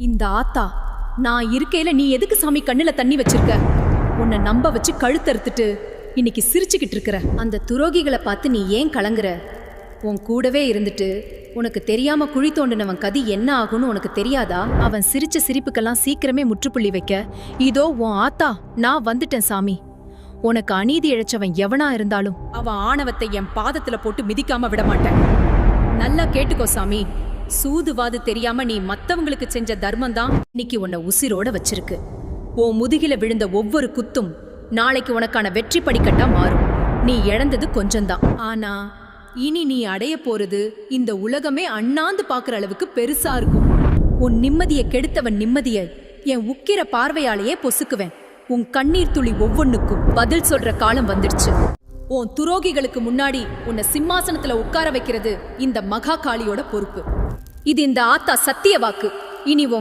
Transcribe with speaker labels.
Speaker 1: இந்த ஆத்தா நான் இருக்கையில நீ எதுக்கு சாமி கண்ணுல தண்ணி வச்சிருக்க? உன்னை நம்ப வச்சு கழுத்தறுத்துட்டு இன்னைக்கு சிரிச்சுக்கிட்டு இருக்கிற. அந்த துரோகிகளை பார்த்து நீ ஏன் கலங்குற? உன் கூடவே இருந்துட்டு உனக்கு தெரியாம குழி தோண்டினவன் கதி என்ன ஆகும்னு உனக்கு தெரியாதா? அவன் சிரிச்ச சிரிப்புக்கெல்லாம் சீக்கிரமே முற்றுப்புள்ளி வைக்க இதோ உன் ஆத்தா நான் வந்துட்டேன் சாமி. உனக்கு அநீதி இழைச்சவன் எவனா இருந்தாலும் அவன் ஆணவத்தை என் பாதத்துல போட்டு மிதிக்காம விட மாட்டேன். நல்லா கேட்டுக்கோ சாமி. சூதுவாது தெரியாம நீ மத்தவங்களுக்கு செஞ்ச தர்மம் தான் இன்னைக்கு உன்னை உசிரோட வச்சிருக்கு. உன் முதுகில விழுந்த ஒவ்வொரு குத்தும் நாளைக்கு உனக்கான வெற்றி படிக்கட்டா மாறும். நீ இழந்தது கொஞ்சம்தான், ஆனா இனி நீ அடைய போறது இந்த உலகமே அண்ணாந்து பாக்குற அளவுக்கு பெருசா இருக்கும். உன் நிம்மதியை கெடுத்தவன் நிம்மதியை என் உக்கிர பார்வையாலேயே பொசுக்குவேன். உன் கண்ணீர் துளி ஒவ்வொன்னுக்கும் பதில் சொல்ற காலம் வந்துடுச்சு. உன் துரோகிகளுக்கு முன்னாடி உன்னை சிம்மாசனத்துல உட்கார வைக்கிறது இந்த மகா காளியோட பொறுப்பு. இது இந்த ஆத்தா சத்திய வாக்கு. இனி உன்